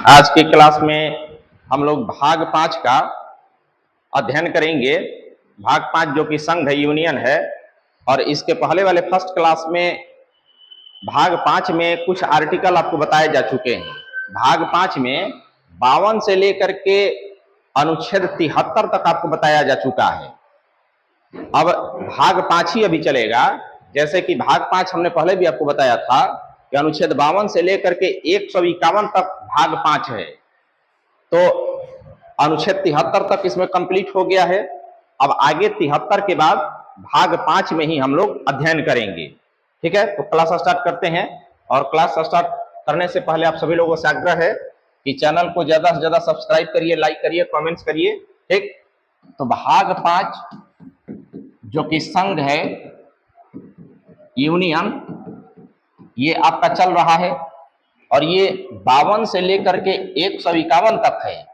आज की क्लास में हम लोग भाग 5 का अध्ययन करेंगे। भाग 5 जो कि संघ है, यूनियन है। और इसके पहले वाले फर्स्ट क्लास में भाग 5 में कुछ आर्टिकल आपको बताए जा चुके हैं। भाग 5 में 52 से लेकर के अनुच्छेद 73 तक आपको बताया जा चुका है। अब भाग 5 ही अभी चलेगा। जैसे कि भाग 5 हमने पहले भी आपको बताया था कि अनुच्छेद 52 से लेकर के 151 तक भाग 5 है। तो अनुच्छेद 73 तक इसमें कंप्लीट हो गया है। अब आगे 73 के बाद भाग 5 में ही हम लोग अध्ययन करेंगे। ठीक है, तो क्लास स्टार्ट करते हैं। और क्लास स्टार्ट करने से पहले आप सभी लोगों से आग्रह है कि चैनल को ज्यादा से ज्यादा सब्सक्राइब करिए, लाइक करिए, कमेंट्स करिए। ठीक, तो भाग 5 जो कि संघ है, यूनियन, ये आपका चल रहा है और ये 52 से लेकर के 151 तक है।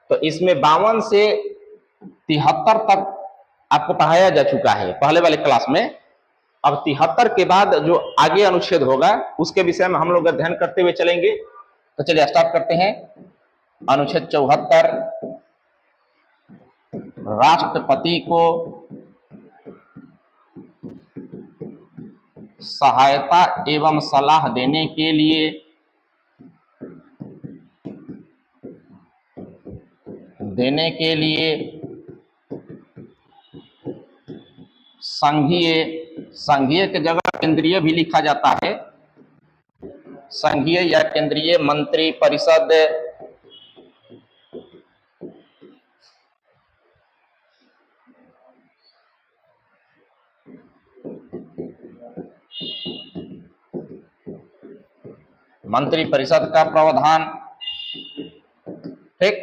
तो इसमें 52 से 73 तक आपको पढ़ाया जा चुका है पहले वाले क्लास में। अब 73 के बाद जो आगे अनुच्छेद होगा उसके विषय में हम लोग अध्ययन करते हुए चलेंगे। तो चलिए स्टार्ट करते हैं। अनुच्छेद 74, राष्ट्रपति को सहायता एवं सलाह देने के लिए संघीय के जगह केंद्रीय भी लिखा जाता है। संघीय या केंद्रीय मंत्री परिषद का प्रावधान। ठीक,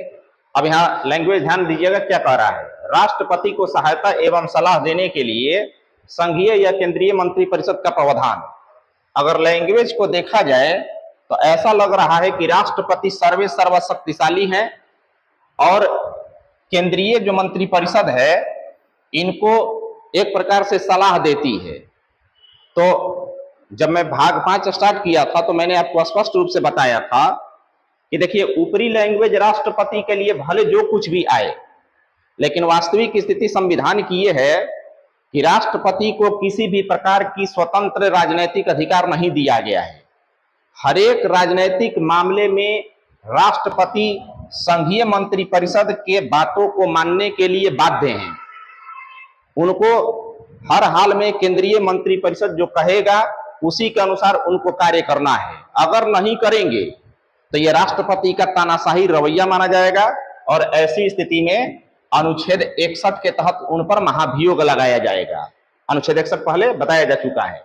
अब यहां लैंग्वेज ध्यान दीजिएगा क्या कह रहा है। राष्ट्रपति को सहायता एवं सलाह देने के लिए संघीय या केंद्रीय मंत्री परिषद का प्रावधान। अगर लैंग्वेज को देखा जाए तो ऐसा लग रहा है कि राष्ट्रपति सर्वशक्तिशाली है और केंद्रीय जो मंत्री परिषद है इनको एक प्रकार से सलाह देती है। तो जब मैं भाग 5 स्टार्ट किया था तो मैंने आपको स्पष्ट रूप से बताया था कि देखिए, ऊपरी लैंग्वेज राष्ट्रपति के लिए भले जो कुछ भी आए, लेकिन वास्तविक स्थिति संविधान की यह है कि राष्ट्रपति को किसी भी प्रकार की स्वतंत्र राजनीतिक अधिकार नहीं दिया गया है। हर एक राजनीतिक मामले में राष्ट्रपति संघीय मंत्री परिषद के बातों को मानने के लिए बाध्य हैं। उनको हर हाल में केंद्रीय मंत्री परिषद जो कहेगा उसी के अनुसार उनको कार्य करना है। अगर नहीं करेंगे तो यह राष्ट्रपति का तानाशाही रवैया माना जाएगा और ऐसी स्थिति में अनुच्छेद 61 के तहत उन पर महाभियोग लगाया जाएगा। अनुच्छेद 61 पहले बताया जा चुका है।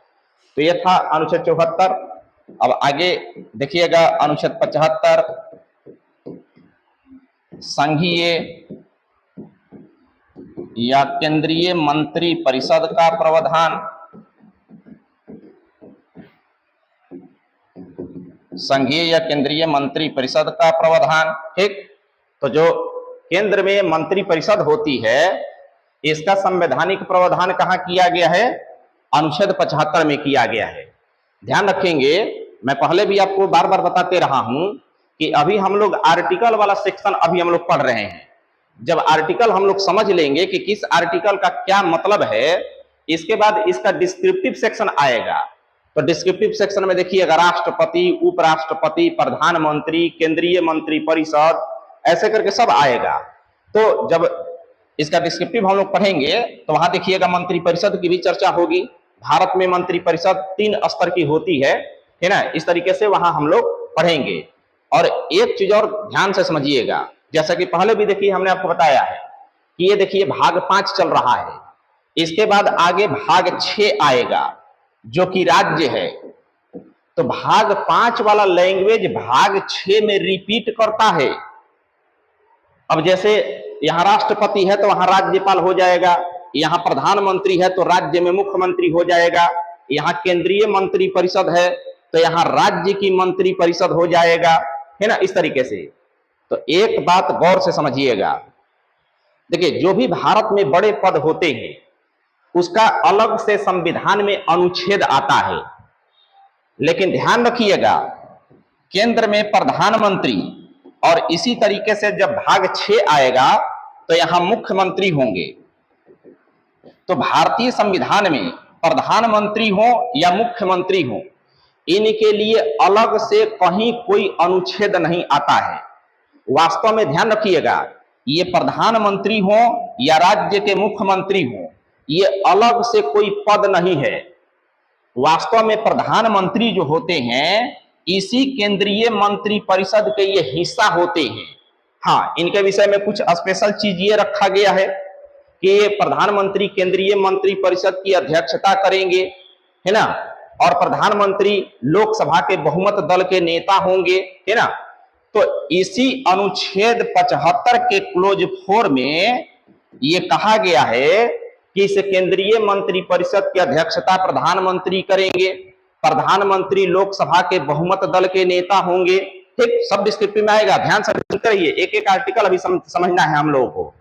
तो यह था अनुच्छेद 74। अब आगे देखिएगा, अनुच्छेद 75, संघीय या केंद्रीय मंत्री परिषद का प्रावधान। संघीय या केंद्रीय मंत्री परिषद का प्रावधान। ठीक, तो जो केंद्र में मंत्री परिषद होती है इसका संवैधानिक प्रावधान कहां किया गया है? अनुच्छेद 75 में किया गया है। ध्यान रखेंगे, मैं पहले भी आपको बार बार बताते रहा हूं कि अभी हम लोग आर्टिकल वाला सेक्शन अभी हम लोग पढ़ रहे हैं। जब आर्टिकल हम लोग समझ लेंगे कि किस आर्टिकल का क्या मतलब है, इसके बाद इसका डिस्क्रिप्टिव सेक्शन आएगा। तो डिस्क्रिप्टिव सेक्शन में देखिएगा, राष्ट्रपति, उपराष्ट्रपति, प्रधानमंत्री, केंद्रीय मंत्री परिषद, ऐसे करके सब आएगा। तो जब इसका डिस्क्रिप्टिव हम लोग पढ़ेंगे तो वहां देखिएगा मंत्री परिषद की भी चर्चा होगी। भारत में मंत्री परिषद 3 स्तर की होती है ना। इस तरीके से वहां हम लोग पढ़ेंगे। और एक चीज और ध्यान से समझिएगा, जैसा कि पहले भी देखिए हमने आपको बताया है कि ये देखिए भाग 5 चल रहा है। इसके बाद आगे भाग 6 आएगा जो कि राज्य है। तो भाग 5 वाला लैंग्वेज भाग 6 में रिपीट करता है। अब जैसे यहां राष्ट्रपति है तो वहां राज्यपाल हो जाएगा, यहां प्रधानमंत्री है तो राज्य में मुख्यमंत्री हो जाएगा, यहां केंद्रीय मंत्री परिषद है तो यहां राज्य की मंत्री परिषद हो जाएगा, है ना, इस तरीके से। तो एक बात गौर से समझिएगा, देखिए जो भी भारत में बड़े पद होते हैं उसका अलग से संविधान में अनुच्छेद आता है। लेकिन ध्यान रखिएगा, केंद्र में प्रधानमंत्री और इसी तरीके से जब भाग 6 आएगा तो यहां मुख्यमंत्री होंगे। तो भारतीय संविधान में प्रधानमंत्री हो या मुख्यमंत्री हो, इनके लिए अलग से कहीं कोई अनुच्छेद नहीं आता है। वास्तव में ध्यान रखिएगा, ये प्रधानमंत्री हो या राज्य के मुख्यमंत्री हो, ये अलग से कोई पद नहीं है। वास्तव में प्रधानमंत्री जो होते हैं इसी केंद्रीय मंत्री परिषद के ये हिस्सा होते हैं। हाँ, इनके विषय में कुछ स्पेशल चीज ये रखा गया है कि ये प्रधानमंत्री केंद्रीय मंत्री परिषद की अध्यक्षता करेंगे, है ना, और प्रधानमंत्री लोकसभा के बहुमत दल के नेता होंगे, है ना। तो इसी अनुच्छेद 75 के क्लोज 4 में ये कहा गया है कि इस केंद्रीय मंत्री परिषद की अध्यक्षता प्रधानमंत्री करेंगे, प्रधानमंत्री लोकसभा के बहुमत दल के नेता होंगे। ठीक, सब डिस्क्रिप्टिव में आएगा, ध्यान से करिए, एक एक आर्टिकल अभी समझना है हम लोगों को।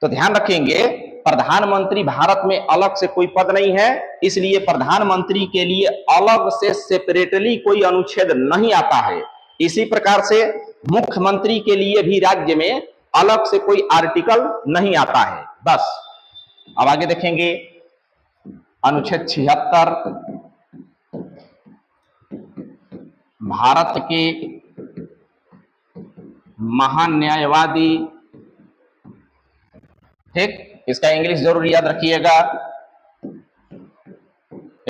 तो ध्यान रखेंगे, प्रधानमंत्री भारत में अलग से कोई पद नहीं है, इसलिए प्रधानमंत्री के लिए अलग से सेपरेटली कोई अनुच्छेद नहीं आता है। इसी प्रकार से मुख्यमंत्री के लिए भी राज्य में अलग से कोई आर्टिकल नहीं आता है। बस अब आगे देखेंगे अनुच्छेद 76, भारत के महान न्यायवादी, ठीक, इसका इंग्लिश जरूर याद रखिएगा,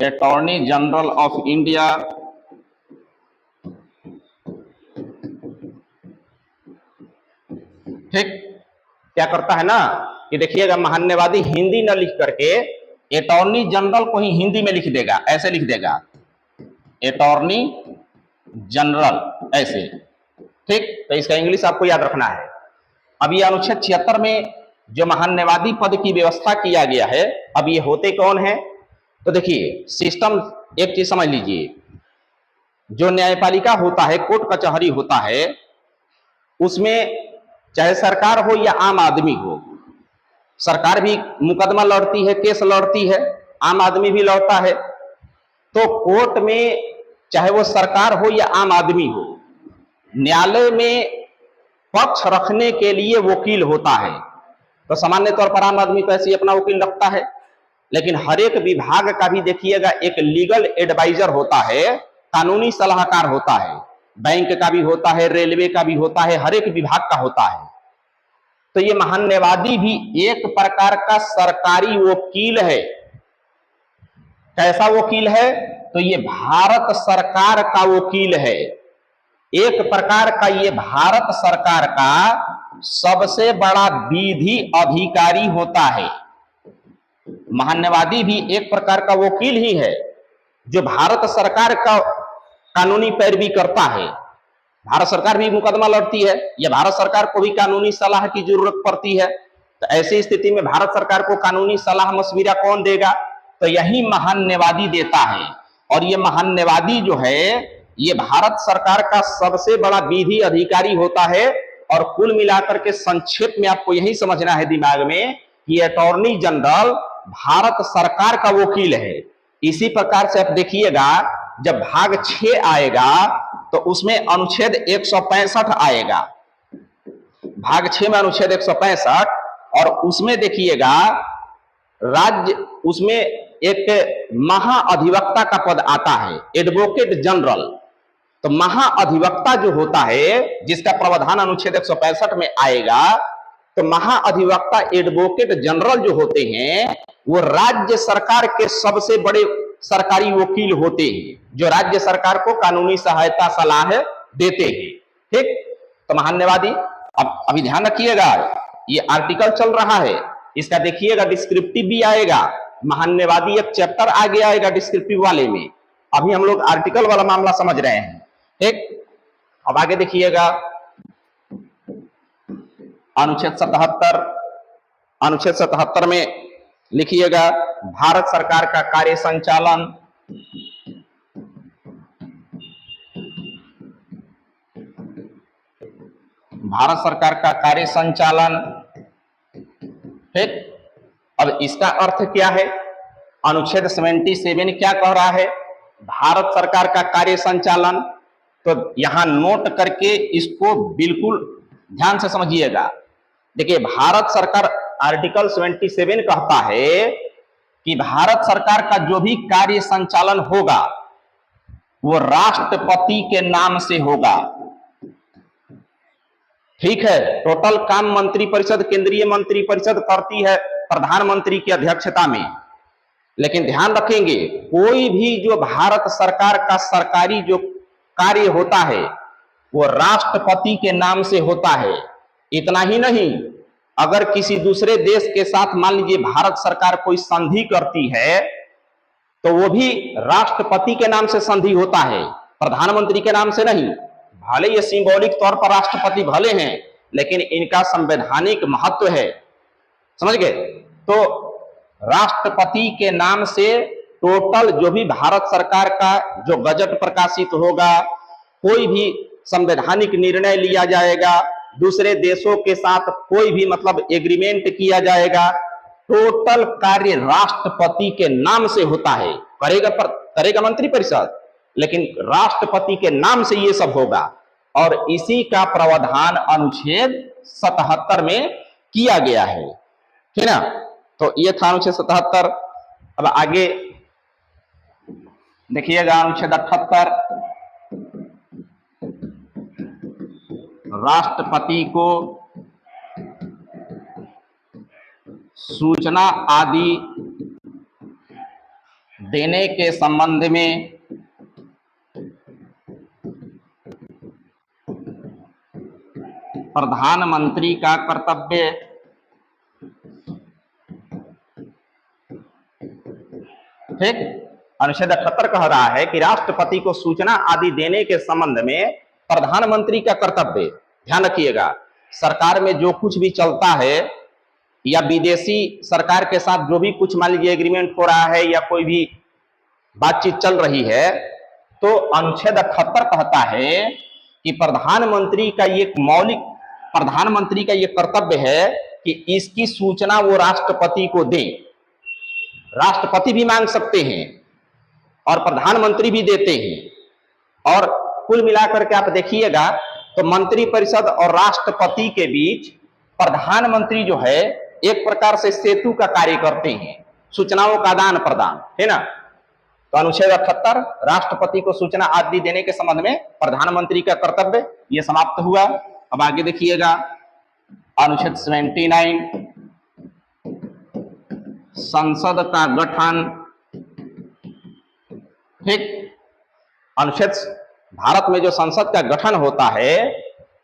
अटॉर्नी जनरल ऑफ इंडिया, ठीक। क्या करता है ना कि देखिएगा, महान्यायवादी हिंदी न लिख करके अटॉर्नी जनरल को ही हिंदी में लिख देगा, ऐसे लिख देगा अटॉर्नी जनरल, ऐसे, ठीक। तो इसका इंग्लिश आपको याद रखना है। अब ये अनुच्छेद 76 में जो महान्यायवादी पद की व्यवस्था किया गया है, अब ये होते कौन है? तो देखिए सिस्टम, एक चीज समझ लीजिए, जो न्यायपालिका होता है, कोर्ट कचहरी होता है, उसमें चाहे सरकार हो या आम आदमी हो, सरकार भी मुकदमा लड़ती है, केस लड़ती है, आम आदमी भी लड़ता है। तो कोर्ट में चाहे वो सरकार हो या आम आदमी हो, न्यायालय में पक्ष रखने के लिए वकील होता है। तो सामान्य तौर पर आम आदमी तो ऐसे ही अपना वकील रखता है, लेकिन हर एक विभाग का भी देखिएगा एक लीगल एडवाइजर होता है, कानूनी सलाहकार होता है, बैंक का भी होता है, रेलवे का भी होता है, हर एक विभाग का होता है। तो ये महान्यायवादी भी एक प्रकार का सरकारी वकील है। कैसा वकील है? तो ये भारत सरकार का वकील है। एक प्रकार का ये भारत सरकार का सबसे बड़ा विधि अधिकारी होता है। महान्यायवादी भी एक प्रकार का वकील ही है जो भारत सरकार का कानूनी पैरवी करता है। भारत सरकार भी मुकदमा लड़ती है या भारत सरकार को भी कानूनी सलाह की जरूरत पड़ती है, तो ऐसी स्थिति में भारत सरकार को कानूनी सलाह मशविरा कौन देगा? तो यही महान्यायवादी देता है। और ये महान्यायवादी जो है ये भारत सरकार का सबसे बड़ा विधि अधिकारी होता है। और कुल मिलाकर के संक्षेप में आपको यही समझना है दिमाग में कि अटॉर्नी जनरल भारत सरकार का वकील है। इसी प्रकार से आप देखिएगा, जब भाग 6 आएगा तो उसमें अनुच्छेद 165 आएगा। भाग 6 में अनुच्छेद 165, और उसमें देखिएगा राज्य, उसमें एक महाअधिवक्ता का पद आता है, एडवोकेट जनरल। तो महाअधिवक्ता जो होता है, जिसका प्रावधान अनुच्छेद 165 में आएगा, तो महाअधिवक्ता एडवोकेट जनरल जो होते हैं वो राज्य सरकार के सबसे बड़े सरकारी वकील होते हैं, जो राज्य सरकार को कानूनी सहायता सलाह देते हैं। ठीक, तो महान्यायवादी, अब अभी ध्यान रखिएगा, ये आर्टिकल चल रहा है, इसका देखिएगा डिस्क्रिप्टिव भी आएगा। महान्यायवादी एक चैप्टर आगे आएगा डिस्क्रिप्टिव वाले में, अभी हम लोग आर्टिकल वाला मामला समझ रहे हैं। ठीक, अब आगे देखिएगा अनुच्छेद 77। अनुच्छेद 77 में लिखिएगा भारत सरकार का कार्य संचालन। भारत सरकार का कार्य संचालन। ठीक, अब इसका अर्थ क्या है? अनुच्छेद 77 क्या कह रहा है? भारत सरकार का कार्य संचालन। तो यहां नोट करके इसको बिल्कुल ध्यान से समझिएगा। देखिए, भारत सरकार आर्टिकल 77 कहता है कि भारत सरकार का जो भी कार्य संचालन होगा वो राष्ट्रपति के नाम से होगा। ठीक है, टोटल काम मंत्रिपरिषद, केंद्रीय मंत्रिपरिषद करती है प्रधानमंत्री की अध्यक्षता में। लेकिन ध्यान रखेंगे, कोई भी जो भारत सरकार का सरकारी जो कार्य होता है वो राष्ट्रपति के नाम से होता है। इतना ही नहीं, अगर किसी दूसरे देश के साथ मान लीजिए भारत सरकार कोई संधि करती है तो वो भी राष्ट्रपति के नाम से संधि होता है, प्रधानमंत्री के नाम से नहीं। भले ये सिंबॉलिक तौर पर राष्ट्रपति भले हैं, लेकिन इनका संवैधानिक महत्व है, समझ गए। तो राष्ट्रपति के नाम से टोटल जो भी भारत सरकार का जो बजट प्रकाशित होगा, कोई भी संवैधानिक निर्णय लिया जाएगा, दूसरे देशों के साथ कोई भी मतलब एग्रीमेंट किया जाएगा, टोटल कार्य राष्ट्रपति के नाम से होता है। करेगा मंत्रिपरिषद, लेकिन राष्ट्रपति के नाम से ये सब होगा। और इसी का प्रावधान अनुच्छेद 77 में किया गया है, ठीक ना। तो ये था अनुच्छेद 77। अब आगे देखिएगा अनुच्छेद 78। राष्ट्रपति को सूचना आदि देने के संबंध में प्रधानमंत्री का कर्तव्य ठीक। अनुच्छेद 78 कह रहा है कि राष्ट्रपति को सूचना आदि देने के संबंध में प्रधानमंत्री का कर्तव्य। ध्यान रखिएगा, सरकार में जो कुछ भी चलता है या विदेशी सरकार के साथ जो भी कुछ मान लीजिए एग्रीमेंट हो रहा है या कोई भी बातचीत चल रही है, तो अनुच्छेद 78 कहता है कि प्रधानमंत्री का ये कर्तव्य है कि इसकी सूचना वो राष्ट्रपति को दें। राष्ट्रपति भी मांग सकते हैं और प्रधानमंत्री भी देते हैं। और कुल मिलाकर के आप देखिएगा तो मंत्रिपरिषद और राष्ट्रपति के बीच प्रधानमंत्री जो है एक प्रकार से सेतु का कार्य करते हैं, सूचनाओं का आदान प्रदान, है ना। तो अनुच्छेद 78 राष्ट्रपति को सूचना आदि देने के संबंध में प्रधानमंत्री का कर्तव्य ये समाप्त हुआ। अब आगे देखिएगा अनुच्छेद 79, संसद का गठन। ठीक, अनुच्छेद भारत में जो संसद का गठन होता है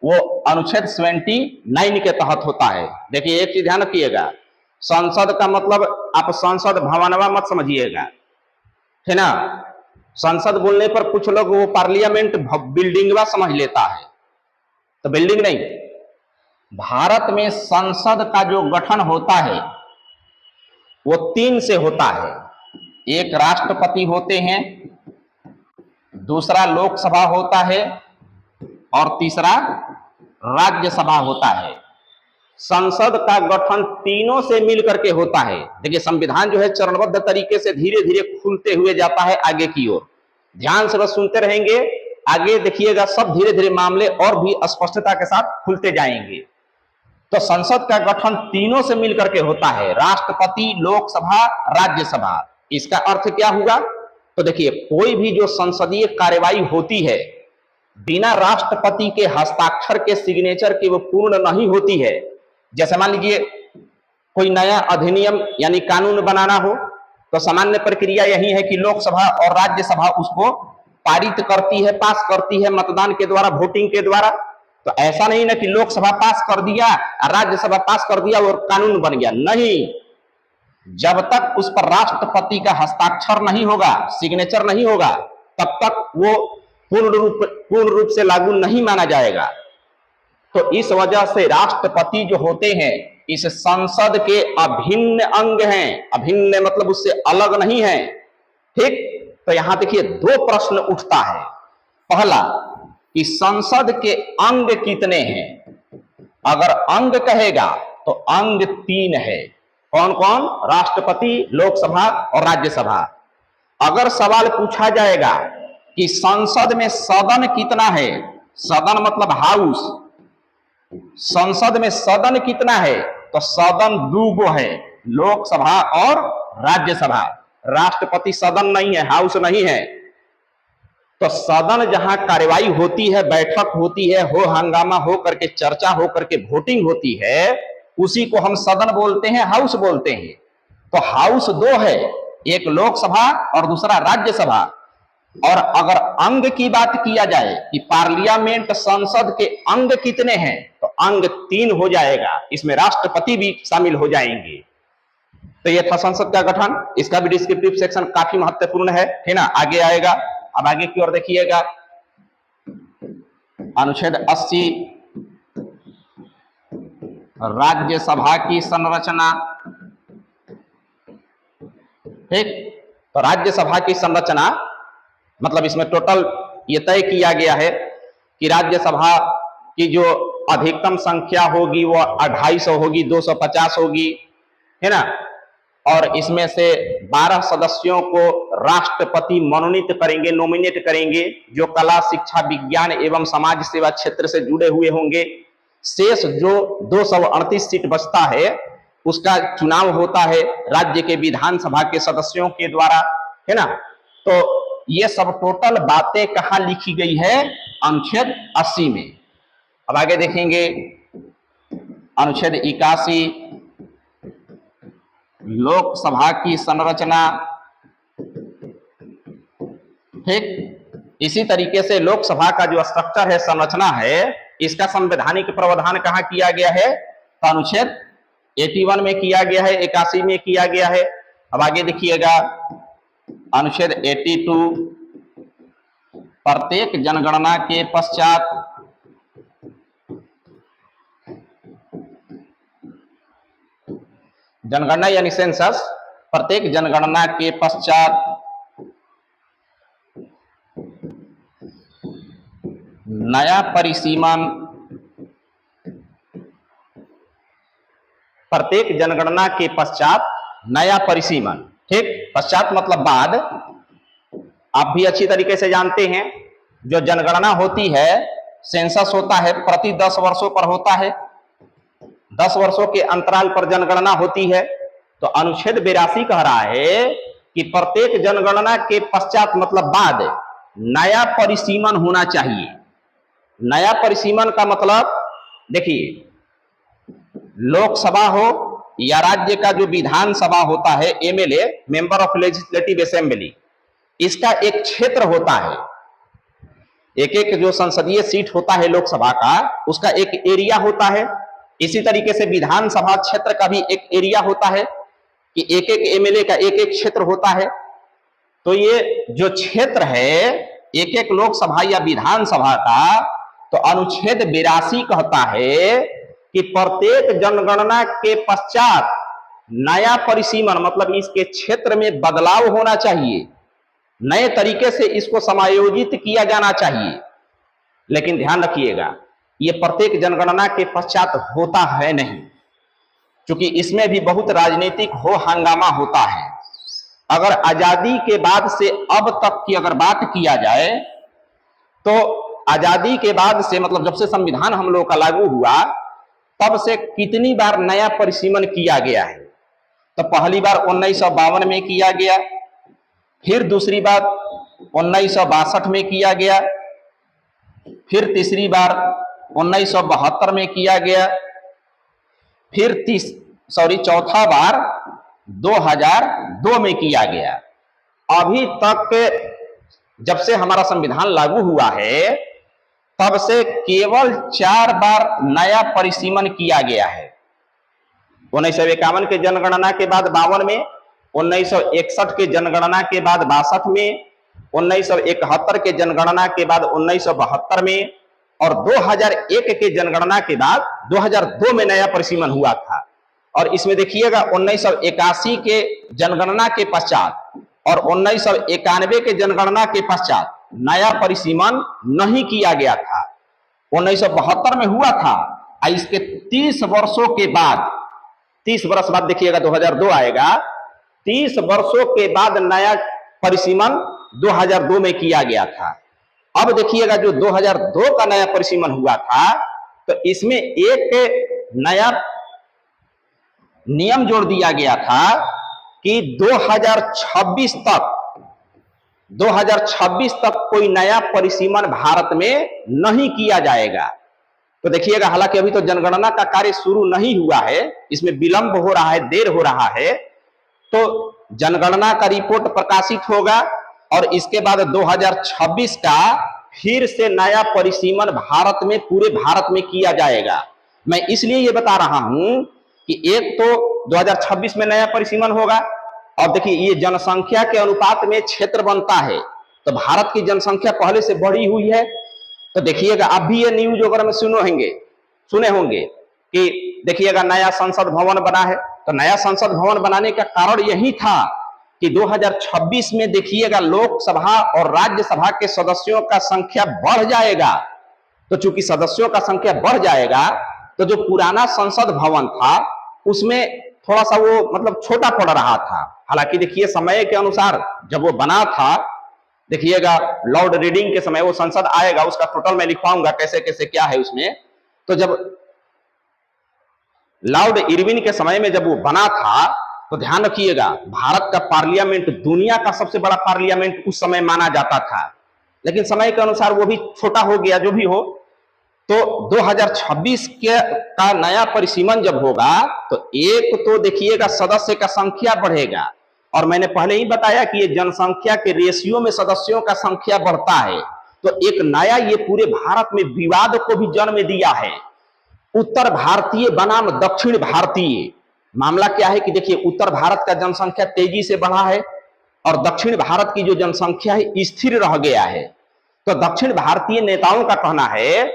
वो अनुच्छेद 79 के तहत होता है। देखिए एक चीज ध्यान रखिएगा, संसद का मतलब आप संसद भवनवा मत समझिएगा, है ना। संसद बोलने पर कुछ लोग वो पार्लियामेंट बिल्डिंगवा समझ लेता है, तो बिल्डिंग नहीं। भारत में संसद का जो गठन होता है वो 3 से होता है। एक राष्ट्रपति होते हैं, दूसरा लोकसभा होता है और तीसरा राज्यसभा होता है। संसद का गठन तीनों से मिलकर के होता है। देखिए संविधान जो है चरणबद्ध तरीके से धीरे धीरे खुलते हुए जाता है आगे की ओर। ध्यान से बस सुनते रहेंगे, आगे देखिएगा सब धीरे धीरे मामले और भी स्पष्टता के साथ खुलते जाएंगे। तो संसद का गठन तीनों से मिलकर के होता है, राष्ट्रपति, लोकसभा, राज्यसभा। इसका अर्थ क्या हुआ? तो देखिए कोई भी जो संसदीय कार्यवाही होती है बिना राष्ट्रपति के हस्ताक्षर के, सिग्नेचर के, वो पूर्ण नहीं होती है। जैसे मान लीजिए कोई नया अधिनियम यानी कानून बनाना हो तो सामान्य प्रक्रिया यही है कि लोकसभा और राज्यसभा उसको पारित करती है, पास करती है मतदान के द्वारा, वोटिंग के द्वारा। तो ऐसा नहीं ना कि लोकसभा पास कर दिया और राज्यसभा पास कर दिया और कानून बन गया, नहीं। जब तक उस पर राष्ट्रपति का हस्ताक्षर नहीं होगा, सिग्नेचर नहीं होगा, तब तक वो पूर्ण रूप से लागू नहीं माना जाएगा। तो इस वजह से राष्ट्रपति जो होते हैं इस संसद के अभिन्न अंग हैं। अभिन्न मतलब उससे अलग नहीं है, ठीक। तो यहां देखिए 2 प्रश्न उठता है। पहला कि संसद के अंग कितने हैं? अगर अंग कहेगा तो अंग 3 है। कौन कौन? राष्ट्रपति, लोकसभा और राज्यसभा। अगर सवाल पूछा जाएगा कि संसद में सदन कितना है। सदन मतलब हाउस। संसद में सदन कितना है, तो सदन दो गो है, लोकसभा और राज्यसभा। राष्ट्रपति सदन नहीं है, हाउस नहीं है। तो सदन जहां कार्यवाही होती है, बैठक होती है, हो हंगामा हो करके, चर्चा हो करके, वोटिंग होती है, उसी को हम सदन बोलते हैं, हाउस बोलते हैं। तो हाउस दो है, एक लोकसभा और दूसरा राज्यसभा। और अगर अंग की बात किया जाए कि पार्लियामेंट संसद के अंग कितने हैं, तो अंग 3 हो जाएगा, इसमें राष्ट्रपति भी शामिल हो जाएंगे। तो यह था संसद का गठन। इसका भी डिस्क्रिप्टिव सेक्शन काफी महत्वपूर्ण है ना, आगे आएगा। अब आगे की ओर देखिएगा, अनुच्छेद 80 राज्यसभा की संरचना। ठीक, तो राज्यसभा की संरचना मतलब इसमें टोटल ये तय किया गया है कि राज्यसभा की जो अधिकतम संख्या होगी वो 250 होगी, 250 होगी, है ना। और इसमें से 12 सदस्यों को राष्ट्रपति मनोनीत करेंगे, नॉमिनेट करेंगे, जो कला, शिक्षा, विज्ञान एवं समाज सेवा क्षेत्र से जुड़े हुए होंगे। शेष जो 238 सीट बचता है उसका चुनाव होता है राज्य के विधानसभा के सदस्यों के द्वारा, है ना। तो ये सब टोटल बातें कहां लिखी गई है, अनुच्छेद 80 में। अब आगे देखेंगे अनुच्छेद 81 लोकसभा की संरचना। ठीक, इसी तरीके से लोकसभा का जो स्ट्रक्चर है, संरचना है, इसका संवैधानिक प्रावधान कहां किया गया है, तो अनुच्छेद 81 में किया गया है, 81 में किया गया है। अब आगे देखिएगा अनुच्छेद 82 प्रत्येक जनगणना के पश्चात जनगणना यानी सेंसस, प्रत्येक जनगणना के पश्चात नया परिसीमन, प्रत्येक जनगणना के पश्चात नया परिसीमन। ठीक, पश्चात मतलब बाद। आप भी अच्छी तरीके से जानते हैं, जो जनगणना होती है, सेंसस होता है, प्रति 10 वर्षों पर होता है, 10 वर्षों के अंतराल पर जनगणना होती है। तो अनुच्छेद 82 कह रहा है कि प्रत्येक जनगणना के पश्चात मतलब बाद नया परिसीमन होना चाहिए। नया परिसीमन का मतलब देखिए, लोकसभा हो या राज्य का जो विधानसभा होता है, MLA, member of legislative assembly, इसका एक क्षेत्र होता है। एक एक जो संसदीय सीट होता है लोकसभा का, उसका एक एरिया होता है। इसी तरीके से विधानसभा क्षेत्र का भी एक एरिया होता है कि एक एक एमएलए का एक एक क्षेत्र होता है। तो ये जो क्षेत्र है एक एक लोकसभा या विधानसभा का, तो अनुच्छेद 82 कहता है कि प्रत्येक जनगणना के पश्चात नया परिसीमन मतलब इसके क्षेत्र में बदलाव होना चाहिए, नए तरीके से इसको समायोजित किया जाना चाहिए। लेकिन ध्यान रखिएगा, ये प्रत्येक जनगणना के पश्चात होता है नहीं, क्योंकि इसमें भी बहुत राजनीतिक हो हंगामा होता है। अगर आजादी के बाद से अब तक की अगर बात किया जाए, तो आजादी के बाद से मतलब जब से संविधान हम लोग का लागू हुआ, तब से कितनी बार नया परिसीमन किया गया है। तो पहली बार 1952 में किया गया, फिर दूसरी बार 1962 में किया गया, फिर तीसरी बार 1972 में किया गया, फिर चौथा बार 2002 में किया गया। अभी तक जब से हमारा संविधान लागू हुआ है, तब से केवल 4 बार नया परिसीमन किया गया है। 1951 के जनगणना के बाद 52 में, 1961 के जनगणना के बाद 62 में, 1971 के जनगणना के बाद 1972 में, और 2001 के जनगणना के बाद 2002 में नया परिसीमन हुआ था। और इसमें देखिएगा 1981 के जनगणना के पश्चात और 1991 के जनगणना के पश्चात नया परिसीमन नहीं किया गया था। 1972 में हुआ था, इसके 30 वर्षों के बाद, 30 वर्ष बाद देखिएगा 2002 आएगा, 30 वर्षों के बाद नया परिसीमन 2002 में किया गया था। अब देखिएगा जो 2002 का नया परिसीमन हुआ था, तो इसमें एक नया नियम जोड़ दिया गया था कि 2026 तक कोई नया परिसीमन भारत में नहीं किया जाएगा। तो देखिएगा, हालांकि अभी तो जनगणना का कार्य शुरू नहीं हुआ है, इसमें विलंब हो रहा है, देर हो रहा है। तो जनगणना का रिपोर्ट प्रकाशित होगा और इसके बाद 2026 का फिर से नया परिसीमन भारत में, पूरे भारत में किया जाएगा। मैं इसलिए ये बता रहा हूं कि एक तो 2026 में नया परिसीमन होगा, और देखिए ये जनसंख्या के अनुपात में क्षेत्र बनता है, तो भारत की जनसंख्या पहले से बढ़ी हुई है। तो देखिएगा, अब भी ये न्यूज वगैरह में सुने होंगे कि देखिएगा नया संसद भवन बना है। तो नया संसद भवन बनाने का कारण यही था कि 2026 में देखिएगा लोकसभा और राज्यसभा के सदस्यों का संख्या बढ़ जाएगा। तो चूंकि सदस्यों का संख्या बढ़ जाएगा, तो जो पुराना संसद भवन था उसमें थोड़ा सा वो मतलब छोटा पड़ रहा था। हालांकि देखिए समय के अनुसार जब वो बना था, देखिएगा लॉर्ड रीडिंग के समय वो संसद आएगा, उसका टोटल मैं लिखवाऊंगा कैसे कैसे क्या है उसमें। तो जब लॉर्ड इरविन के समय में जब वो बना था, तो ध्यान रखिएगा भारत का पार्लियामेंट दुनिया का सबसे बड़ा पार्लियामेंट उस समय माना जाता था, लेकिन समय के अनुसार वो भी छोटा हो गया। जो भी हो, तो 2026 का नया परिसीमन जब होगा, तो एक तो देखिएगा सदस्य का संख्या बढ़ेगा, और मैंने पहले ही बताया कि ये जनसंख्या के रेशियो में सदस्यों का संख्या बढ़ता है। तो एक नया ये पूरे भारत में विवाद को भी जन्म दिया है, उत्तर भारतीय बनाम दक्षिण भारतीय। मामला क्या है कि देखिए उत्तर भारत का जनसंख्या तेजी से बढ़ा है और दक्षिण भारत की जो जनसंख्या है स्थिर रह गया है। तो दक्षिण भारतीय नेताओं का कहना है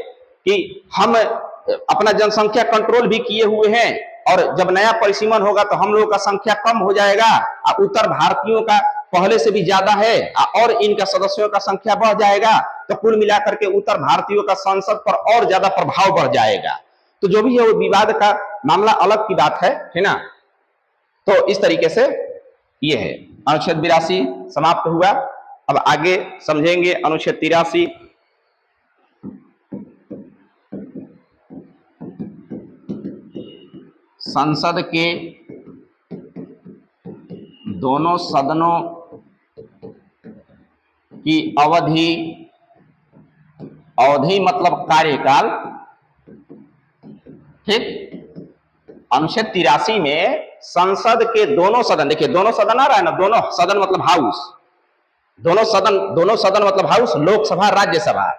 कि हम अपना जनसंख्या कंट्रोल भी किए हुए हैं, और जब नया परिसीमन होगा तो हम लोगों का संख्या कम हो जाएगा, और उत्तर भारतीयों का पहले से भी ज्यादा है और इनका सदस्यों का संख्या बढ़ जाएगा। तो कुल मिलाकर के उत्तर भारतीयों का संसद पर और ज्यादा प्रभाव बढ़ जाएगा। तो जो भी है वो विवाद का मामला अलग की बात है ना। तो इस तरीके से ये है, अनुच्छेद 82 समाप्त हुआ। अब आगे समझेंगे अनुच्छेद 83। संसद के दोनों सदनों की अवधि मतलब कार्यकाल। ठीक, अनुच्छेद 83 में संसद के दोनों सदन, देखिए दोनों सदन आ रहा है ना, दोनों सदन मतलब हाउस, दोनों सदन मतलब हाउस, लोकसभा राज्यसभा।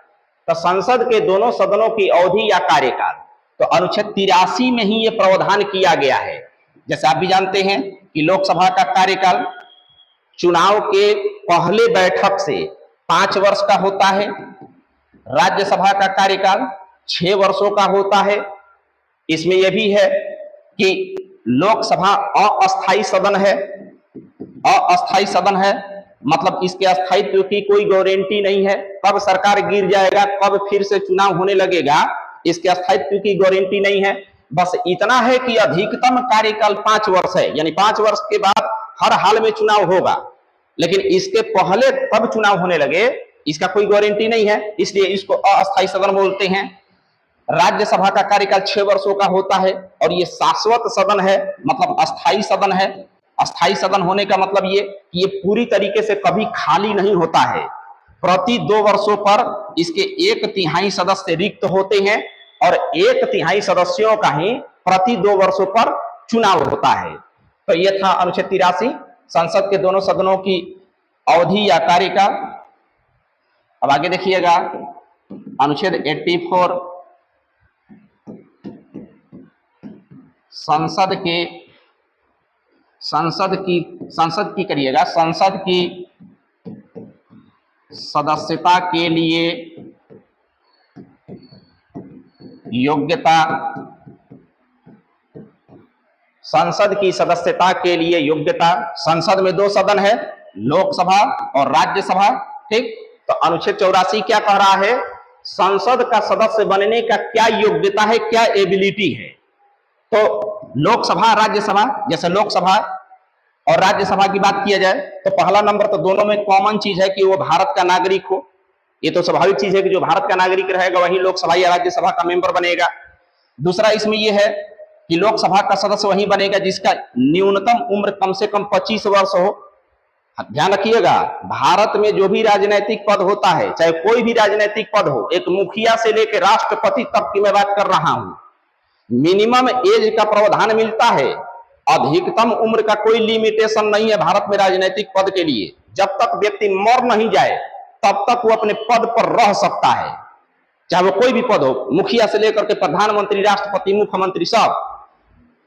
तो संसद के दोनों सदनों की अवधि या कार्यकाल, तो अनुच्छेद 83 में ही यह प्रावधान किया गया है। जैसे आप भी जानते हैं कि लोकसभा का कार्यकाल चुनाव के पहले बैठक से 5 वर्ष का होता है, राज्यसभा का कार्यकाल 6 वर्षों का होता है। इसमें यह भी है कि लोकसभा अस्थायी सदन है, मतलब इसके स्थायित्व की कोई गारंटी नहीं है, कब सरकार गिर जाएगा, कब फिर से चुनाव होने लगेगा, इसके स्थायित्व की गारंटी नहीं है। बस इतना है कि अधिकतम कार्यकाल 5 वर्ष है, यानी 5 वर्ष के बाद हर हाल में चुनाव होगा, लेकिन इसके पहले कब चुनाव होने लगे इसका कोई गारंटी नहीं है, इसलिए इसको अस्थायी सदन बोलते हैं। राज्यसभा का कार्यकाल 6 वर्षों का होता है, और ये शाश्वत सदन है, मतलब अस्थायी सदन है। अस्थायी सदन होने का मतलब ये कि ये पूरी तरीके से कभी खाली नहीं होता है। प्रति 2 वर्षों पर इसके 1/3 सदस्य रिक्त होते हैं, और 1/3 सदस्यों का ही प्रति 2 वर्षों पर चुनाव होता है। तो यह था अनुच्छेद 83, संसद के दोनों सदनों की अवधि या कार्यकाल। अब आगे देखिएगा अनुच्छेद 84, संसद की सदस्यता के लिए योग्यता। संसद की सदस्यता के लिए योग्यता, संसद में 2 सदन है, लोकसभा और राज्यसभा। ठीक, तो अनुच्छेद 84 क्या कह रहा है, संसद का सदस्य बनने का क्या योग्यता है, क्या एबिलिटी है। तो लोकसभा राज्यसभा, जैसे लोकसभा और राज्यसभा की बात किया जाए तो पहला नंबर तो दोनों में कॉमन चीज है कि वो भारत का नागरिक हो। ये तो स्वाभाविक चीज है कि जो भारत का नागरिक रहेगा वही लोकसभा या राज्यसभा का मेंबर बनेगा। दूसरा इसमें यह है कि लोकसभा का सदस्य वही बनेगा जिसका न्यूनतम उम्र कम से कम 25 वर्ष हो। ध्यान रखिएगा, भारत में जो भी राजनीतिक पद होता है, चाहे कोई भी राजनीतिक पद हो, एक मुखिया से लेकर राष्ट्रपति तक की मैं बात कर रहा हूं, मिनिमम एज का प्रावधान मिलता है। अधिकतम उम्र का कोई लिमिटेशन नहीं है भारत में राजनीतिक पद के लिए। जब तक व्यक्ति मर नहीं जाए तब तक वो अपने पद पर रह सकता है, चाहे वो कोई भी पद हो, मुखिया से लेकर के प्रधानमंत्री, राष्ट्रपति, मुख्यमंत्री, सब।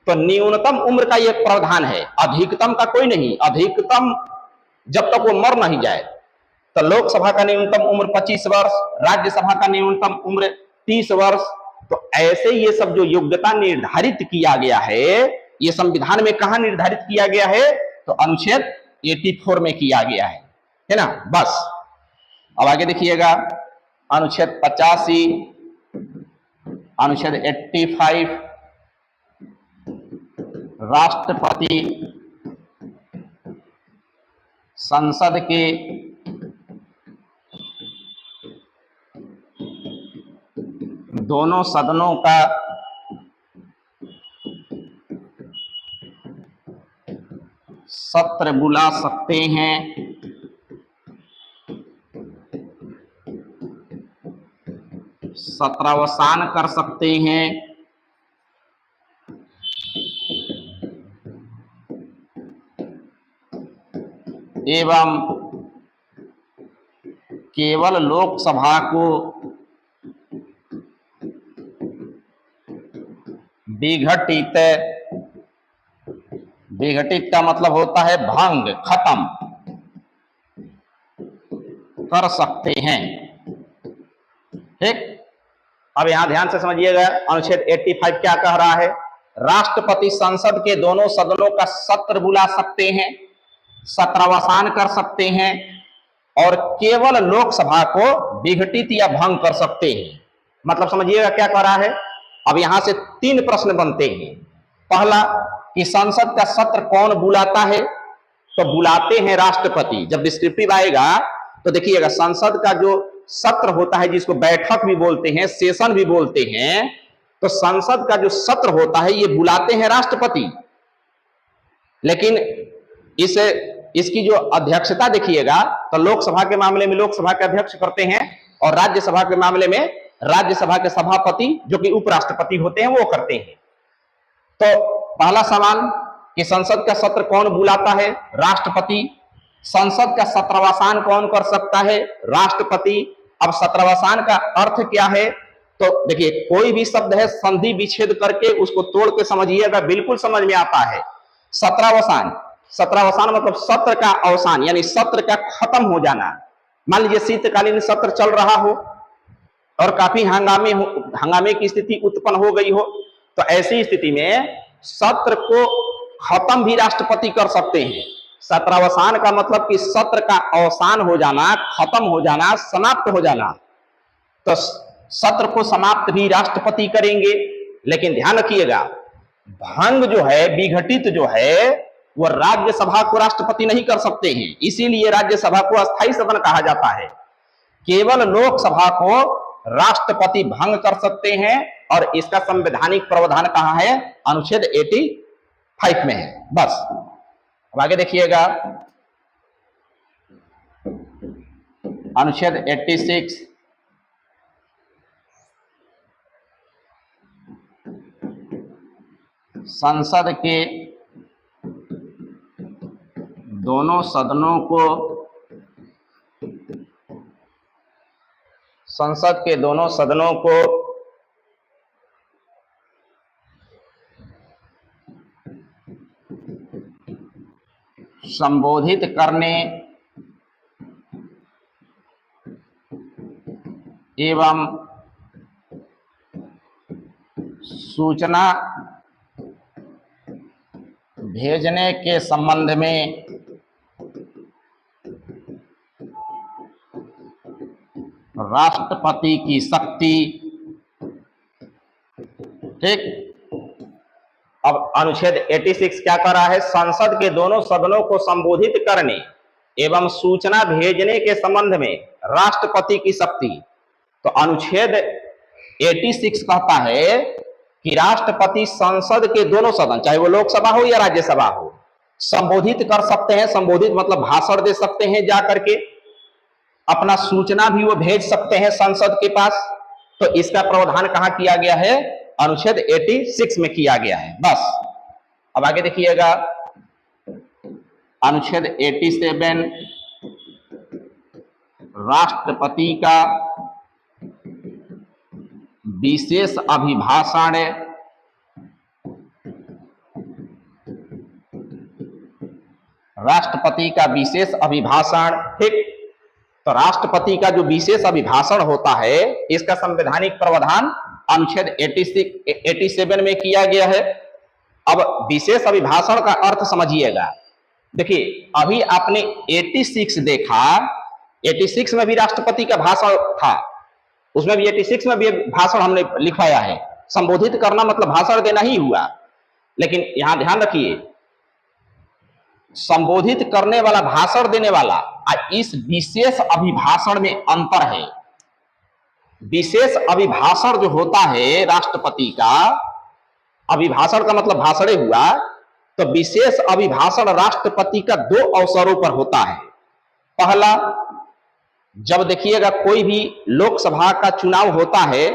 तो न्यूनतम उम्र का यह प्रावधान है, अधिकतम का कोई नहीं। अधिकतम जब तक वो मर नहीं जाए। तो लोकसभा का न्यूनतम उम्र 25 वर्ष, राज्यसभा का न्यूनतम उम्र 30 वर्ष। तो ऐसे ये सब जो योग्यता निर्धारित किया गया है, ये संविधान में कहां निर्धारित किया गया है? तो अनुच्छेद 84 में किया गया है ना। बस अब आगे देखिएगा, अनुच्छेद 85, अनुच्छेद 85, राष्ट्रपति संसद के दोनों सदनों का सत्र बुला सकते हैं, सत्रावसान कर सकते हैं, एवं केवल लोकसभा को विघटित, विघटित का मतलब होता है भंग, खत्म कर सकते हैं। ठीक, अब यहां ध्यान से समझिएगा, अनुच्छेद 85 क्या कह रहा है? राष्ट्रपति संसद के दोनों सदनों का सत्र बुला सकते हैं, सत्रावसान कर सकते हैं और केवल लोकसभा को विघटित या भंग कर सकते हैं। मतलब समझिएगा क्या कह रहा है। अब यहां से 3 प्रश्न बनते हैं। पहला कि संसद का सत्र कौन बुलाता है? तो बुलाते हैं राष्ट्रपति। जब डिस्क्रिप्टिव आएगा तो देखिएगा, संसद का जो सत्र होता है, जिसको बैठक भी बोलते हैं, सेशन भी बोलते हैं, तो संसद का जो सत्र होता है ये बुलाते हैं राष्ट्रपति। लेकिन इसकी जो अध्यक्षता देखिएगा, तो लोकसभा के मामले में लोकसभा के अध्यक्ष करते हैं और राज्यसभा के मामले में राज्यसभा के सभापति, जो कि उपराष्ट्रपति होते हैं, वो करते हैं। तो पहला सवाल कि संसद का सत्र कौन बुलाता है? राष्ट्रपति। संसद का सत्रावसान कौन कर सकता है? राष्ट्रपति। अब सत्रावसान का अर्थ क्या है? तो देखिए, कोई भी शब्द है, संधि विच्छेद करके उसको तोड़ के समझिएगा, बिल्कुल समझ में आता है। सत्रावसान, सत्रावसान मतलब सत्र का अवसान, यानी सत्र का खत्म हो जाना। मान लीजिए शीतकालीन सत्र चल रहा हो और काफी हंगामे की स्थिति उत्पन्न हो गई हो, तो ऐसी स्थिति में सत्र को खत्म भी राष्ट्रपति कर सकते हैं। सत्रावसान का मतलब कि सत्र का अवसान हो जाना, खत्म हो जाना, समाप्त हो जाना। तो सत्र को समाप्त भी राष्ट्रपति करेंगे। लेकिन ध्यान रखिएगा, भंग जो है, विघटित जो है, वो राज्यसभा को राष्ट्रपति नहीं कर सकते हैं। इसीलिए राज्यसभा को अस्थायी सदन कहा जाता है। केवल लोकसभा को राष्ट्रपति भंग कर सकते हैं और इसका संवैधानिक प्रावधान कहां है? अनुच्छेद 85 में है। बस अब आगे देखिएगा, अनुच्छेद 86, संसद के दोनों सदनों को, संसद के दोनों सदनों को संबोधित करने एवं सूचना भेजने के संबंध में राष्ट्रपति की शक्ति, ठीक, अब अनुच्छेद 86 क्या कर रहा है? संसद के दोनों सदनों को संबोधित करने एवं सूचना भेजने के संबंध में राष्ट्रपति की शक्ति। तो अनुच्छेद 86 कहता है कि राष्ट्रपति संसद के दोनों सदन, चाहे वो लोकसभा हो या राज्यसभा हो, संबोधित कर सकते हैं। संबोधित मतलब भाषण दे सकते हैं, जा करके अपना सूचना भी वो भेज सकते हैं संसद के पास। तो इसका प्रावधान कहां किया गया है? अनुच्छेद 86 में किया गया है। बस अब आगे देखिएगा, अनुच्छेद 87 राष्ट्रपति का विशेष अभिभाषण राष्ट्रपति का विशेष अभिभाषण। ठीक, तो राष्ट्रपति का जो विशेष अभिभाषण होता है, इसका संवैधानिक प्रावधान अनुच्छेद 87 में किया गया है। अब विशेष अभिभाषण का अर्थ समझिएगा। देखिए, अभी आपने 86 देखा, 86 में भी राष्ट्रपति का भाषण था, उसमें भी 86 में भी भाषण हमने लिखवाया है। संबोधित करना मतलब भाषण देना ही हुआ। लेकिन यहां ध्यान रखिए, संबोधित करने वाला, भाषण देने वाला, इस विशेष अभिभाषण में अंतर है। विशेष अभिभाषण जो होता है राष्ट्रपति का, अभिभाषण का मतलब भाषण हुआ, तो विशेष अभिभाषण राष्ट्रपति का दो अवसरों पर होता है। पहला, जब देखिएगा कोई भी लोकसभा का चुनाव होता है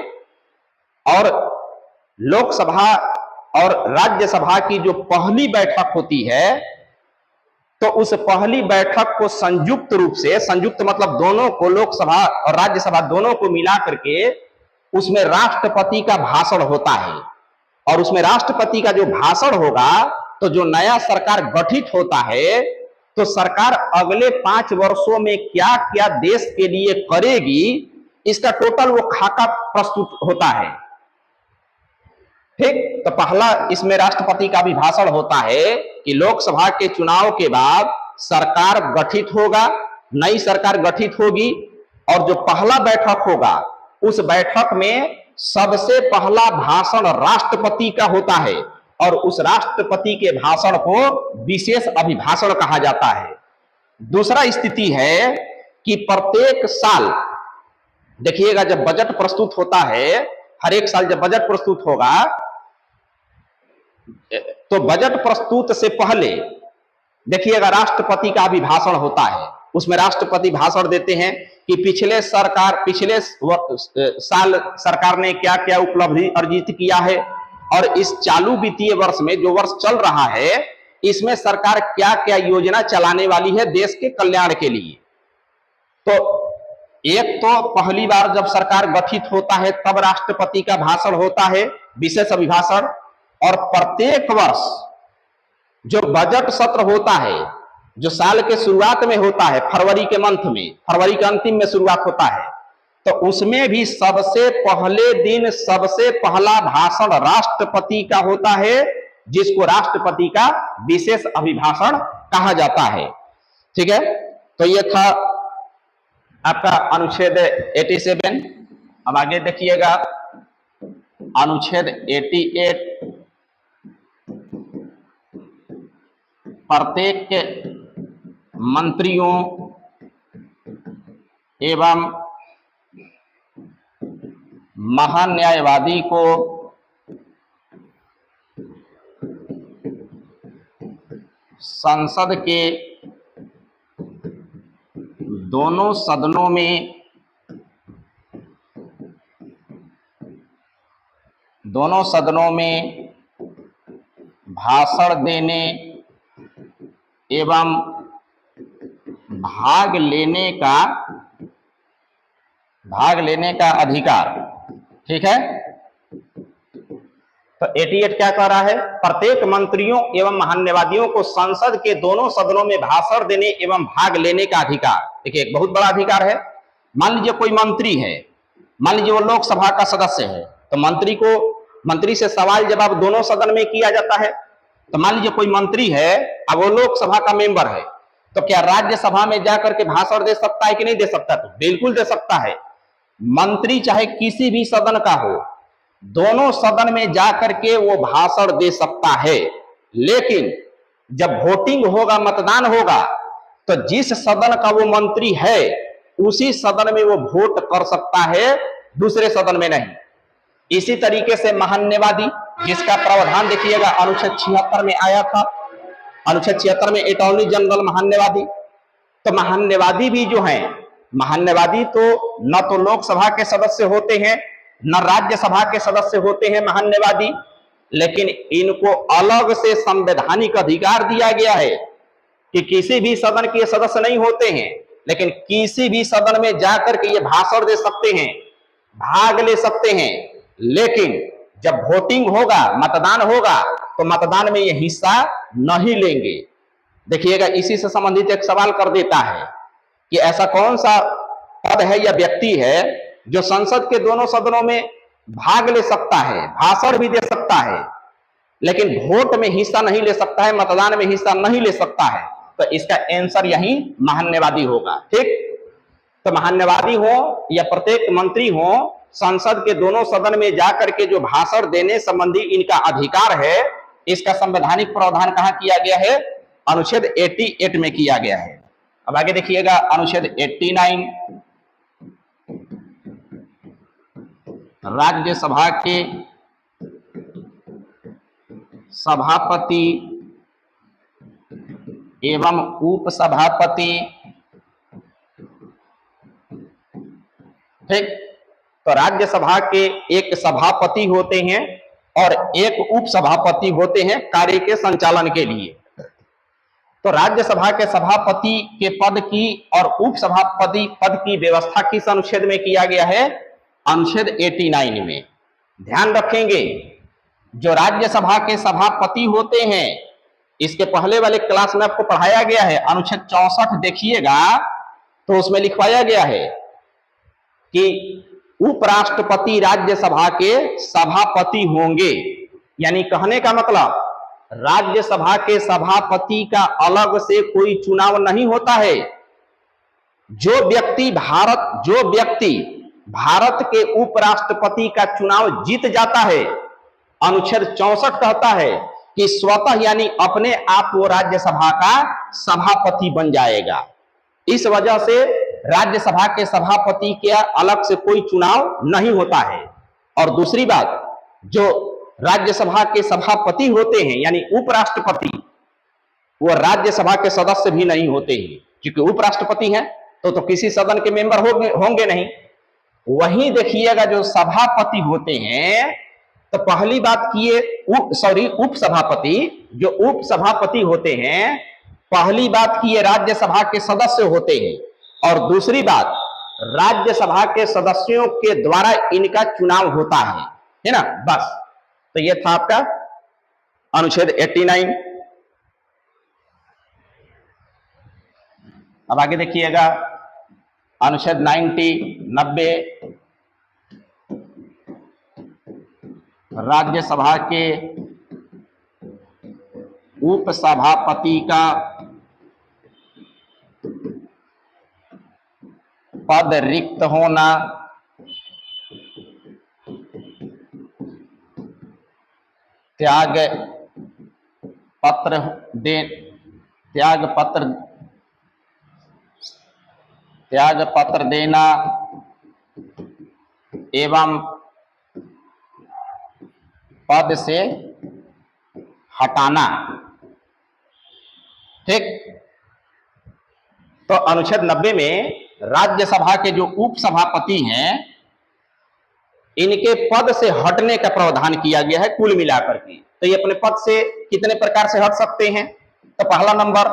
और लोकसभा और राज्यसभा की जो पहली बैठक होती है, तो उस पहली बैठक को संयुक्त रूप से, संयुक्त मतलब दोनों को, लोकसभा और राज्यसभा दोनों को मिला करके उसमें राष्ट्रपति का भाषण होता है। और उसमें राष्ट्रपति का जो भाषण होगा, तो जो नया सरकार गठित होता है, तो सरकार अगले 5 वर्षों में क्या क्या देश के लिए करेगी, इसका टोटल वो खाका प्रस्तुत होता है। ठीक, तो पहला इसमें राष्ट्रपति का भी भाषण होता है कि लोकसभा के चुनाव के बाद सरकार गठित होगा, नई सरकार गठित होगी, और जो पहला बैठक होगा, उस बैठक में सबसे पहला भाषण राष्ट्रपति का होता है, और उस राष्ट्रपति के भाषण को विशेष अभिभाषण कहा जाता है। दूसरा स्थिति है कि प्रत्येक साल देखिएगा, जब बजट प्रस्तुत होता है, हर एक साल जब बजट प्रस्तुत होगा, तो बजट प्रस्तुत से पहले देखिएगा राष्ट्रपति का अभिभाषण होता है। उसमें राष्ट्रपति भाषण देते हैं कि पिछले साल सरकार ने क्या क्या उपलब्धि अर्जित किया है, और इस चालू वित्तीय वर्ष में, जो वर्ष चल रहा है, इसमें सरकार क्या क्या योजना चलाने वाली है देश के कल्याण के लिए। तो एक तो पहली बार जब सरकार गठित होता है तब राष्ट्रपति का भाषण होता है, विशेष अभिभाषण। और प्रत्येक वर्ष जो बजट सत्र होता है, जो साल के शुरुआत में होता है, फरवरी के मंथ में, फरवरी के अंतिम में शुरुआत होता है, तो उसमें भी सबसे पहले दिन सबसे पहला भाषण राष्ट्रपति का होता है, जिसको राष्ट्रपति का विशेष अभिभाषण कहा जाता है। ठीक है, तो ये था आपका अनुच्छेद 87। अब आगे देखिएगा, अनुच्छेद 88 प्रत्येक मंत्रियों एवं महान्यायवादी को संसद के दोनों सदनों में भाषण देने एवं भाग लेने का अधिकार। ठीक है, तो 88 क्या कह रहा है? प्रत्येक मंत्रियों एवं महान्यायवादियों को संसद के दोनों सदनों में भाषण देने एवं भाग लेने का अधिकार। देखिए, एक बहुत बड़ा अधिकार है। मान लीजिए कोई मंत्री है, मान लीजिए वो लोकसभा का सदस्य है, तो मंत्री से सवाल जवाब दोनों सदन में किया जाता है। तो मान लीजिए कोई मंत्री है, अब वो लोकसभा का मेंबर है, तो क्या राज्यसभा में जाकर के भाषण दे सकता है कि नहीं दे सकता? तो बिल्कुल दे सकता है। मंत्री चाहे किसी भी सदन का हो, दोनों सदन में जाकर के वो भाषण दे सकता है, लेकिन जब वोटिंग होगा, मतदान होगा, तो जिस सदन का वो मंत्री है उसी सदन में वो वोट कर सकता है, दूसरे सदन में नहीं। इसी तरीके से महान्यवादी, जिसका प्रावधान देखिएगा अनुच्छेद 76 में आया था। अनुच्छेद 76 में अटॉर्नी जनरल महान्यवादी, तो महान्यवादी भी जो हैं, महान्यवादी तो न तो लोकसभा के सदस्य होते हैं न राज्यसभा के सदस्य होते हैं महान्यवादी, लेकिन इनको अलग से संवैधानिक अधिकार दिया गया है कि किसी भी सदन के सदस्य नहीं होते हैं, लेकिन किसी भी सदन में जाकर के ये भाषण दे सकते हैं, भाग ले सकते हैं, लेकिन जब वोटिंग होगा, मतदान होगा, तो मतदान में ये हिस्सा नहीं लेंगे। देखिएगा, इसी से संबंधित एक सवाल कर देता है कि ऐसा कौन सा पद है या व्यक्ति है जो संसद के दोनों सदनों में भाग ले सकता है, भाषण भी दे सकता है, लेकिन वोट में हिस्सा नहीं ले सकता है, मतदान में हिस्सा नहीं ले सकता है। तो इसका आंसर यही महान्यवादी होगा। ठीक, तो महान्यवादी हो या प्रत्येक मंत्री हो, संसद के दोनों सदन में जाकर के जो भाषण देने संबंधी इनका अधिकार है, इसका संवैधानिक प्रावधान कहां किया गया है? अनुच्छेद 88 में किया गया है। अब आगे देखिएगा अनुच्छेद 89, राज्यसभा के सभापति एवं उपसभापति। ठीक, तो राज्यसभा के एक सभापति होते हैं और एक उपसभापति होते हैं कार्य के संचालन के लिए। तो राज्यसभा के सभापति के पद की और उपसभापति पद की व्यवस्था किस अनुच्छेद में किया गया है? अनुच्छेद 89 में। ध्यान रखेंगे, जो राज्यसभा के सभापति होते हैं, इसके पहले वाले क्लास में आपको पढ़ाया गया है, अनुच्छेद 64 देखिएगा, तो उसमें लिखवाया गया है कि उपराष्ट्रपति राज्यसभा के सभापति होंगे। यानी कहने का मतलब, राज्यसभा के सभापति का अलग से कोई चुनाव नहीं होता है। जो व्यक्ति भारत के उपराष्ट्रपति का चुनाव जीत जाता है, अनुच्छेद 64 कहता है कि स्वतः यानी अपने आप वो राज्यसभा का सभापति बन जाएगा। इस वजह से राज्यसभा के सभापति के अलग से कोई चुनाव नहीं होता है। और दूसरी बात, जो राज्यसभा के सभापति होते हैं यानी उपराष्ट्रपति, वो राज्यसभा के सदस्य भी नहीं होते हैं, क्योंकि उपराष्ट्रपति हैं तो किसी सदन के मेंबर होंगे नहीं। वहीं देखिएगा, जो सभापति होते हैं, तो पहली बात किए उपसभापति, जो उपसभापति होते हैं, पहली बात की ये राज्यसभा के सदस्य होते हैं, और दूसरी बात, राज्यसभा के सदस्यों के द्वारा इनका चुनाव होता है ना। बस, तो ये था आपका अनुच्छेद 89। अब आगे देखिएगा अनुच्छेद 90 राज्यसभा के उपसभापति का पद रिक्त होना, त्याग पत्र देना एवं पद से हटाना। ठीक, तो अनुच्छेद 90 में राज्यसभा के जो उपसभापति हैं, इनके पद से हटने का प्रावधान किया गया है कुल मिलाकर के। तो ये अपने पद से कितने प्रकार से हट सकते हैं? तो पहला नंबर,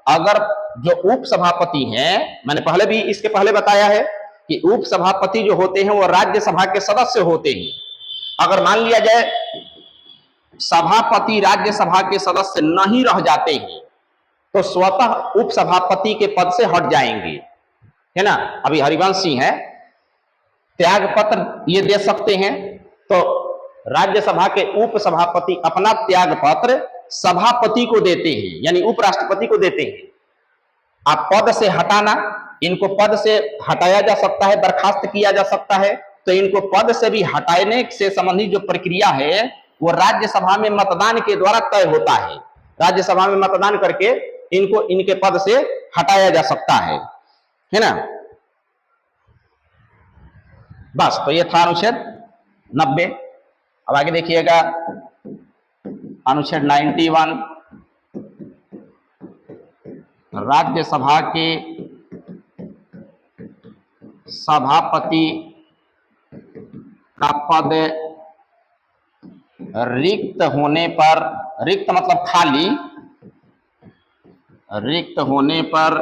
अगर जो उपसभापति हैं, मैंने पहले भी इसके पहले बताया है कि उपसभापति जो होते हैं वो राज्यसभा के सदस्य होते हैं। अगर मान लिया जाए सभापति राज्यसभा के सदस्य नहीं रह जाते हैं, तो स्वतः उपसभापति के पद से हट जाएंगे, है ना। अभी हरिवंश सिंह है, त्याग पत्र ये दे सकते हैं, तो राज्यसभा के उपसभापति अपना त्याग पत्र सभापति को देते हैं, यानी उपराष्ट्रपति को देते हैं। आप पद से हटाना, इनको पद से हटाया जा सकता है, बर्खास्त किया जा सकता है, तो इनको पद से भी हटाने से संबंधित जो प्रक्रिया है वो राज्यसभा में मतदान के द्वारा तय होता है। राज्यसभा में मतदान करके इनको इनके पद से हटाया जा सकता है ना। बस, तो ये था अनुच्छेद 90। अब आगे देखिएगा अनुच्छेद 91, राज्यसभा के सभापति का पद रिक्त होने पर, रिक्त मतलब खाली, रिक्त होने पर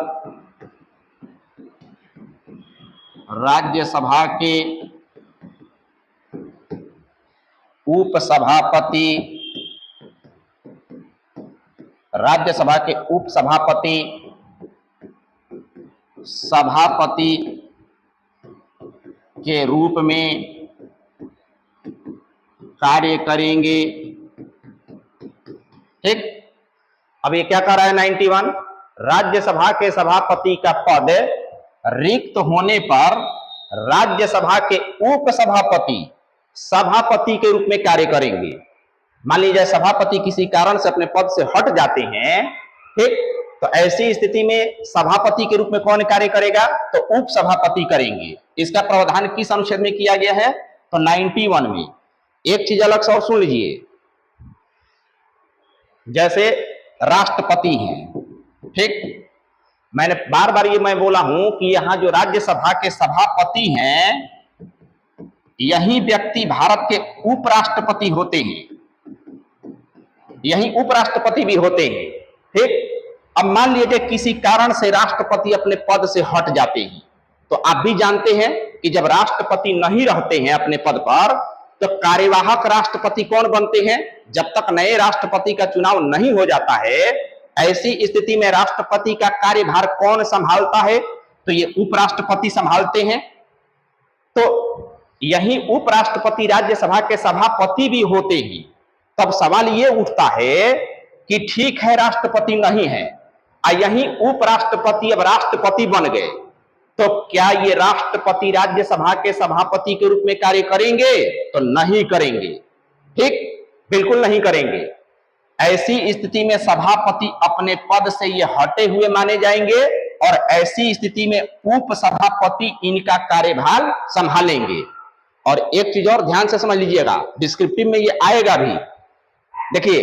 राज्यसभा के उपसभापति, राज्यसभा के उपसभापति सभापति के रूप में कार्य करेंगे। ठीक, अब ये क्या कह रहा है 91, राज्यसभा के सभापति का पद रिक्त होने पर राज्यसभा के उपसभापति सभापति के रूप में कार्य करेंगे। मान लीजिए सभापति किसी कारण से अपने पद से हट जाते हैं, ठीक, तो ऐसी स्थिति में सभापति के रूप में कौन कार्य करेगा? तो उप सभापति करेंगे। इसका प्रावधान किस अनुच्छेद में किया गया है? तो 91 में। एक चीज अलग से और सुन लीजिए, जैसे राष्ट्रपति हैं, ठीक, मैंने बार बार ये मैं बोला हूं कि यहां जो राज्यसभा के सभापति हैं यही व्यक्ति भारत के उपराष्ट्रपति होते हैं, यही उपराष्ट्रपति भी होते हैं। ठीक, अब मान लीजिए किसी कारण से राष्ट्रपति अपने पद से हट जाते हैं, तो आप भी जानते हैं कि जब राष्ट्रपति नहीं रहते हैं अपने पद पर तो कार्यवाहक राष्ट्रपति कौन बनते हैं? जब तक नए राष्ट्रपति का चुनाव नहीं हो जाता है, ऐसी स्थिति में राष्ट्रपति का कार्यभार कौन संभालता है? तो ये उपराष्ट्रपति संभालते हैं। तो यही उपराष्ट्रपति राज्यसभा के सभापति भी होते हैं। तब सवाल ये उठता है कि ठीक है राष्ट्रपति नहीं है, यही उपराष्ट्रपति अब राष्ट्रपति बन गए, तो क्या ये राष्ट्रपति राज्यसभा के सभापति के रूप में कार्य करेंगे? तो नहीं करेंगे। ठीक, बिल्कुल नहीं करेंगे। ऐसी स्थिति में सभापति अपने पद से ये हटे हुए माने जाएंगे और ऐसी स्थिति में उप सभापति इनका कार्यभार संभालेंगे। और एक चीज और ध्यान से समझ लीजिएगा, डिस्क्रिप्टिव में ये आएगा भी। देखिए,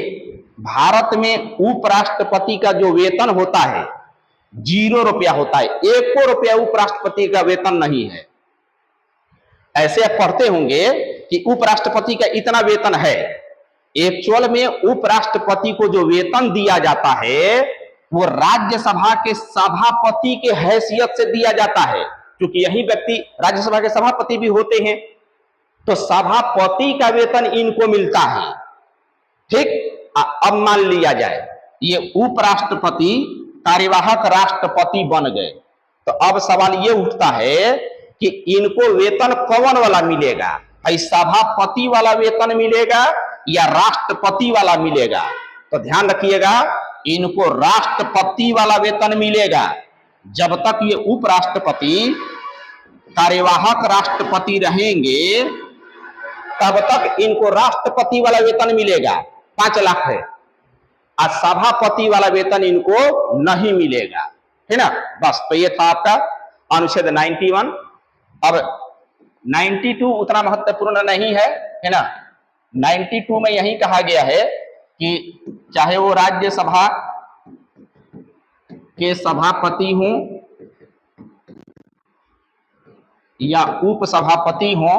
भारत में उपराष्ट्रपति का जो वेतन होता है 0 रुपया होता है, 1 रुपया उपराष्ट्रपति का वेतन नहीं है। ऐसे आप पढ़ते होंगे कि उपराष्ट्रपति का इतना वेतन है। एक्चुअल में उपराष्ट्रपति को जो वेतन दिया जाता है वो राज्यसभा के सभापति के हैसियत से दिया जाता है, क्योंकि यही व्यक्ति राज्यसभा के सभापति भी होते हैं, तो सभापति का वेतन इनको मिलता है। ठीक, अब मान लिया जाए ये उपराष्ट्रपति कार्यवाहक राष्ट्रपति बन गए, तो अब सवाल ये उठता है कि इनको वेतन कौन वाला मिलेगा? भाई सभापति वाला वेतन मिलेगा या राष्ट्रपति वाला मिलेगा? तो ध्यान रखिएगा, इनको राष्ट्रपति वाला वेतन मिलेगा। जब तक ये उपराष्ट्रपति कार्यवाहक राष्ट्रपति रहेंगे तब तक इनको राष्ट्रपति वाला वेतन मिलेगा, 5 लाख है, और सभापति वाला वेतन इनको नहीं मिलेगा, है ना। बस, तो ये था आपका अनुच्छेद 91। अब 92 उतना महत्वपूर्ण नहीं है ना। 92 में यही कहा गया है कि चाहे वो राज्यसभा के सभापति हों या उपसभापति हों,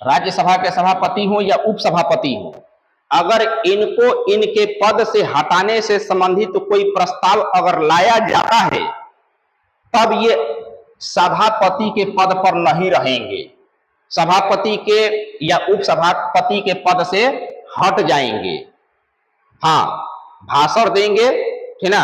राज्यसभा के सभापति हों या उपसभापति हों, अगर इनको इनके पद से हटाने से संबंधित कोई प्रस्ताव अगर लाया जाता है तब ये सभापति के पद पर नहीं रहेंगे, सभापति के या उपसभापति के पद से हट जाएंगे। हाँ, भाषण देंगे, है ना,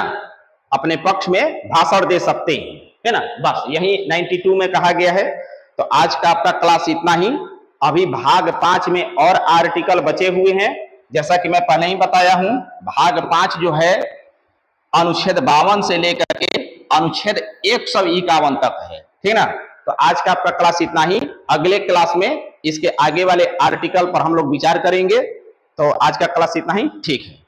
अपने पक्ष में भाषण दे सकते हैं, है ना। बस यही 92 में कहा गया है। तो आज का आपका क्लास इतना ही। अभी भाग 5 में और आर्टिकल बचे हुए हैं। जैसा कि मैं पहले ही बताया हूं, भाग 5 जो है अनुच्छेद 52 से लेकर के अनुच्छेद 151 तक है, ठीक ना। तो आज का आपका क्लास इतना ही। अगले क्लास में इसके आगे वाले आर्टिकल पर हम लोग विचार करेंगे। तो आज का क्लास इतना ही, ठीक है।